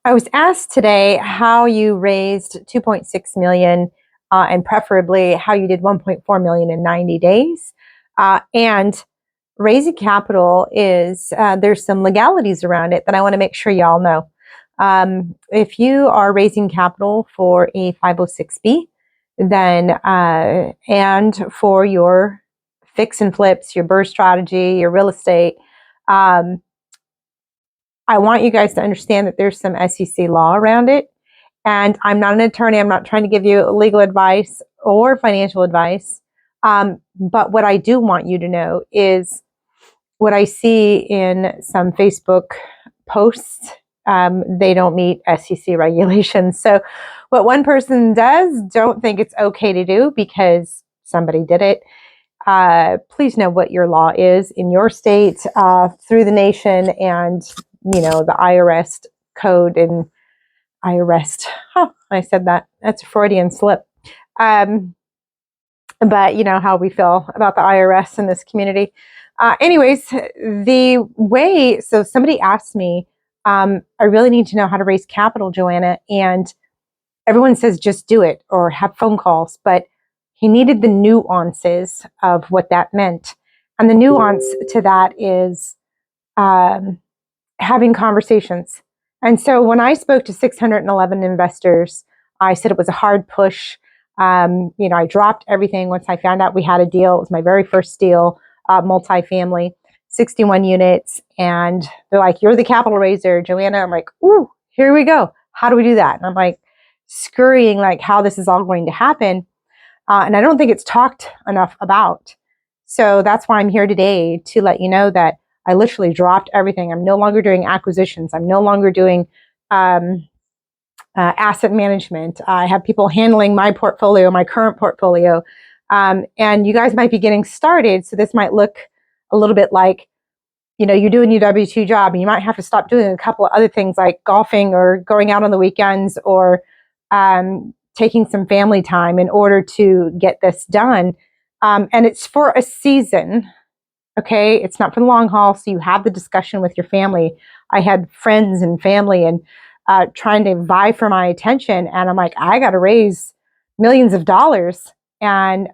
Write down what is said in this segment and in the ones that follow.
I was asked today how you raised 2.6 million and preferably how you did 1.4 million in 90 days. And raising capital is, there's some legalities around it that I want to make sure y'all know. If you are raising capital for a 506B, then, and for your fix and flips, your burst strategy, your real estate, um, I want you guys to understand that there's some SEC law around it. And I'm not an attorney. I'm not trying to give you legal advice or financial advice. But what I do want you to know is what I see in some Facebook posts. They don't meet SEC regulations. So, what one person does, don't think it's okay to do because somebody did it. Please know what your law is in your state, through the nation, and the IRS code and IRS. I said that. That's a Freudian slip. But you know how we feel about the IRS in this community. Anyways, the way, so somebody asked me, I really need to know how to raise capital, Joanna. And everyone says just do it or have phone calls, but he needed the nuances of what that meant. And the nuance to that is having conversations. And so when I spoke to 611 investors, I said it was a hard push. I dropped everything once I found out we had a deal. It was my very first deal, multifamily, 61 units. And they're like, "You're the capital raiser, Joanna." I'm like, "Ooh, here we go. How do we do that?" And I'm like scurrying like how this is all going to happen. And I don't think it's talked enough about. So that's why I'm here today to let you know that I literally dropped everything. I'm no longer doing acquisitions. I'm no longer doing asset management. I have people handling my portfolio, my current portfolio. And you guys might be getting started. So this might look a little bit like, you're doing your W-2 job and you might have to stop doing a couple of other things like golfing or going out on the weekends or taking some family time in order to get this done. And it's for a season. Okay, it's not for the long haul. So you have the discussion with your family. I had friends and family and trying to vie for my attention. And I'm like, I got to raise millions of dollars. And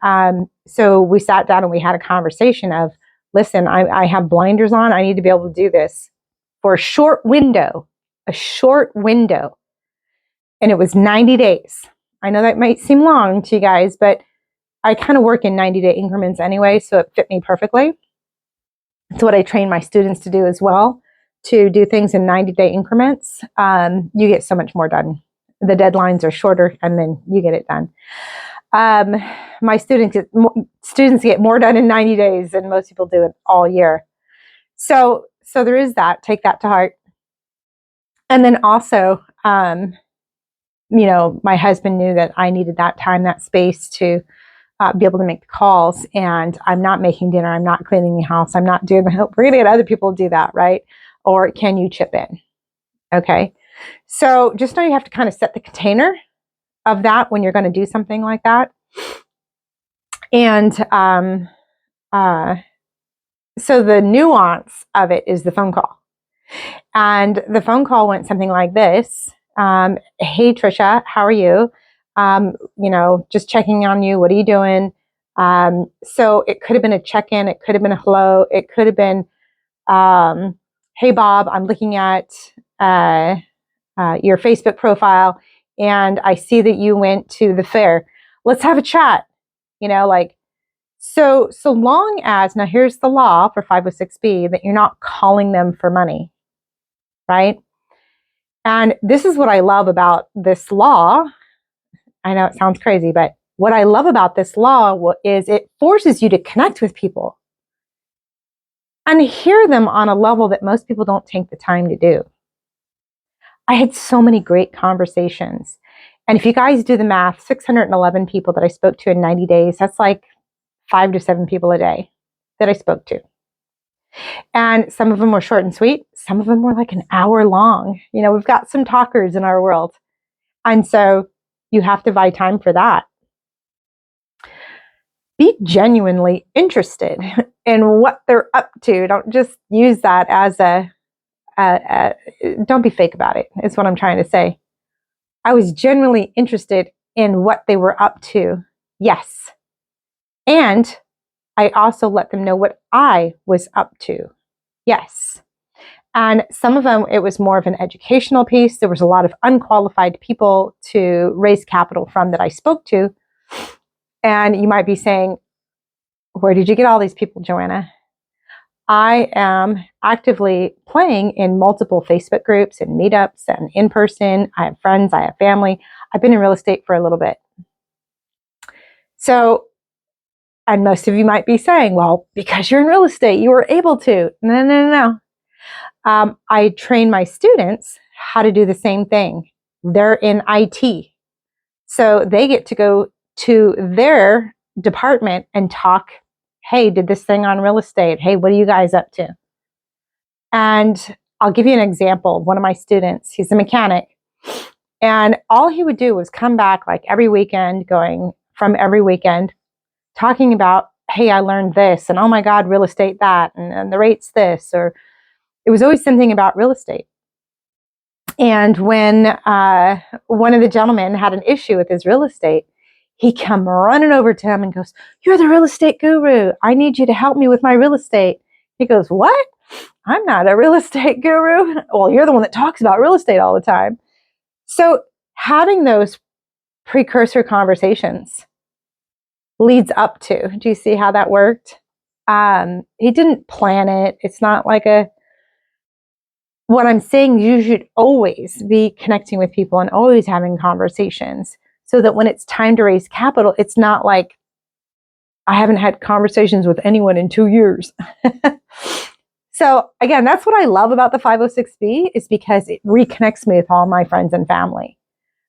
so we sat down and we had a conversation of, listen, I have blinders on. I need to be able to do this for a short window. And it was 90 days. I know that might seem long to you guys, but I kind of work in 90-day increments anyway. So it fit me perfectly. It's what I train my students to do as well, to do things in 90-day increments. You get so much more done. The deadlines are shorter and then you get it done. My students get more done in 90 days than most people do it all year. So there is that. Take that to heart. And then also, my husband knew that I needed that time, that space to be able to make the calls. And I'm not making dinner. I'm not cleaning the house. I'm not doing we're going to get other people to do that, right? Or can you chip in? Okay. So just know you have to kind of set the container of that when you're going to do something like that. And so the nuance of it is the phone call. And the phone call went something like this. Hey, Trisha, how are you? Just checking on you. What are you doing? So it could have been a check-in. It could have been a hello. It could have been, hey, Bob, I'm looking at your Facebook profile and I see that you went to the fair. Let's have a chat. So long as, now here's the law for 506B, that you're not calling them for money, right? And this is what I love about this law. I know it sounds crazy, but what I love about this law is it forces you to connect with people and hear them on a level that most people don't take the time to do. I had so many great conversations. And if you guys do the math, 611 people that I spoke to in 90 days, that's like 5 to 7 people a day that I spoke to. And some of them were short and sweet. Some of them were like an hour long. We've got some talkers in our world. And so you have to buy time for that. Be genuinely interested in what they're up to. Don't just use that as a don't be fake about it, is what I'm trying to say. I was genuinely interested in what they were up to. Yes. And I also let them know what I was up to. Yes. And some of them, it was more of an educational piece. There was a lot of unqualified people to raise capital from that I spoke to. And you might be saying, where did you get all these people, Joanna? I am actively playing in multiple Facebook groups and meetups and in person. I have friends, I have family. I've been in real estate for a little bit. So, and most of you might be saying, well, because you're in real estate, you were able to. No. I train my students how to do the same thing. They're in IT. So they get to go to their department and talk, hey, did this thing on real estate. Hey, what are you guys up to? And I'll give you an example. One of my students, he's a mechanic. And all he would do was come back like every weekend, talking about, hey, I learned this. And oh my God, real estate that. And the rate's this. Or it was always something about real estate. And when one of the gentlemen had an issue with his real estate, he come running over to him and goes, you're the real estate guru. I need you to help me with my real estate. He goes, what? I'm not a real estate guru. Well, you're the one that talks about real estate all the time. So having those precursor conversations leads up to, do you see how that worked? He didn't plan it. It's not like what I'm saying, you should always be connecting with people and always having conversations so that when it's time to raise capital, it's not like I haven't had conversations with anyone in 2 years. So again, that's what I love about the 506B is because it reconnects me with all my friends and family,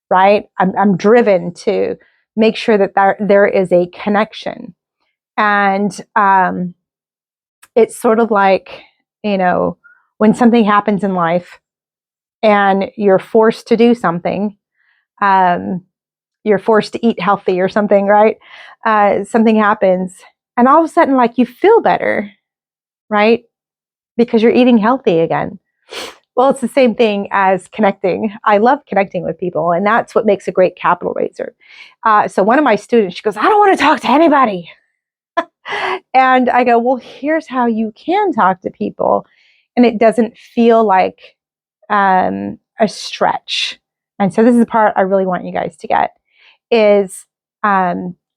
right? I'm driven to make sure that there is a connection. And it's sort of like, when something happens in life and you're forced to do something, you're forced to eat healthy or something, right? Something happens and all of a sudden, like you feel better, right? Because you're eating healthy again. Well, it's the same thing as connecting. I love connecting with people, and that's what makes a great capital raiser. So one of my students, she goes, I don't want to talk to anybody. And I go, well, here's how you can talk to people. And it doesn't feel like a stretch. And so this is the part I really want you guys to get is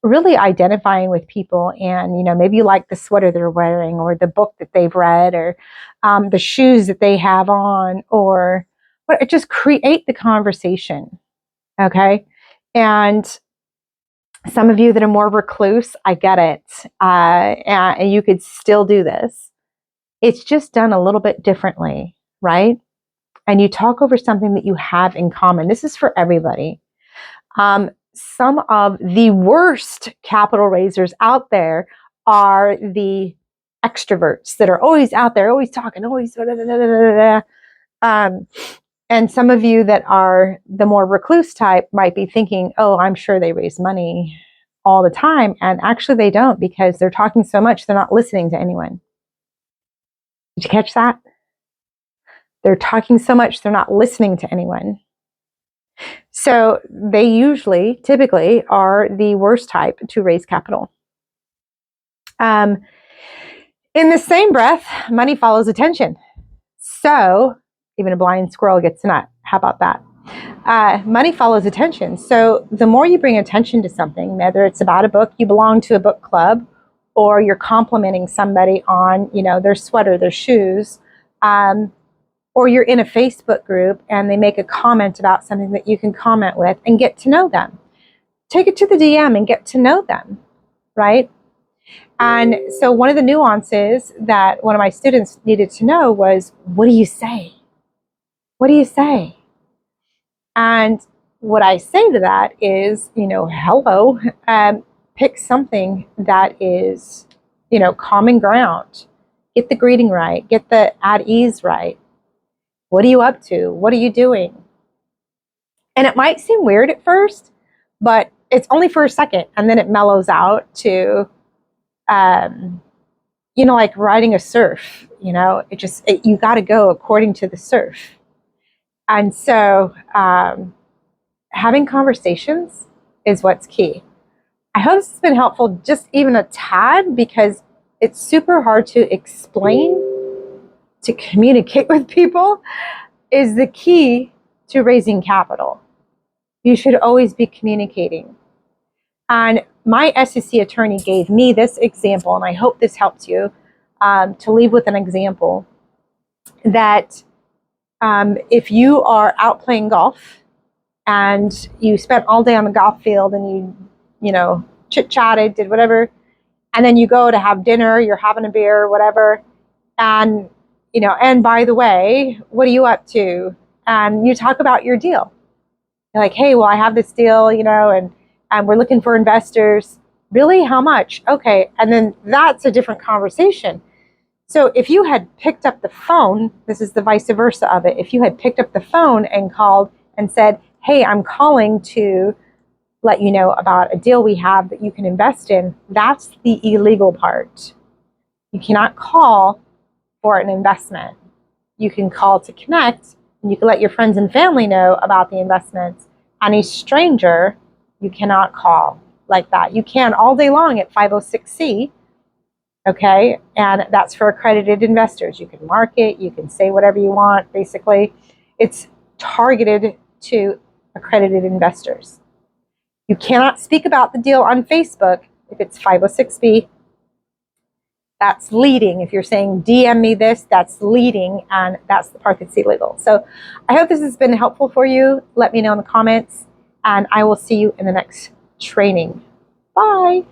really identifying with people. And, maybe you like the sweater they're wearing or the book that they've read or the shoes that they have on or just create the conversation. Okay. And some of you that are more recluse, I get it. And you could still do this. It's just done a little bit differently, right? And you talk over something that you have in common. This is for everybody. Some of the worst capital raisers out there are the extroverts that are always out there, always talking, always and some of you that are the more recluse type might be thinking, oh, I'm sure they raise money all the time. And actually they don't because they're talking so much, they're not listening to anyone. Did you catch that? They're talking so much, they're not listening to anyone. So they typically are the worst type to raise capital. In the same breath, money follows attention. So even a blind squirrel gets a nut. How about that? Money follows attention. So the more you bring attention to something, whether it's about a book, you belong to a book club, or you're complimenting somebody on, their sweater, their shoes, or you're in a Facebook group and they make a comment about something that you can comment with and get to know them. Take it to the DM and get to know them, right? And so one of the nuances that one of my students needed to know was, what do you say? What do you say? And what I say to that is, hello, pick something that is, common ground. Get the greeting right. Get the at ease right. What are you up to? What are you doing? And it might seem weird at first, but it's only for a second. And then it mellows out to, like riding a surf. You got to go according to the surf. And so having conversations is what's key. I hope this has been helpful, just even a tad, because it's super hard to explain, to communicate with people is the key to raising capital. You should always be communicating. And my SEC attorney gave me this example, and I hope this helps you to leave with an example that if you are out playing golf and you spent all day on the golf field and you chit-chatted, did whatever, and then you go to have dinner, you're having a beer, whatever, and and by the way, what are you up to? And you talk about your deal. You're like, hey, well, I have this deal, and we're looking for investors. Really? How much? Okay. And then that's a different conversation. So if you had picked up the phone, this is the vice versa of it. If you had picked up the phone and called and said, hey, I'm calling to let you know about a deal we have that you can invest in, that's the illegal part. You cannot call for an investment. You can call to connect, and you can let your friends and family know about the investments. And a stranger, you cannot call like that. You can all day long at 506C, okay? And that's for accredited investors. You can market, you can say whatever you want. Basically, it's targeted to accredited investors. You cannot speak about the deal on Facebook if it's 506B. That's leading. If you're saying DM me this, that's leading, and that's the part that's illegal. So I hope this has been helpful for you. Let me know in the comments, and I will see you in the next training. Bye.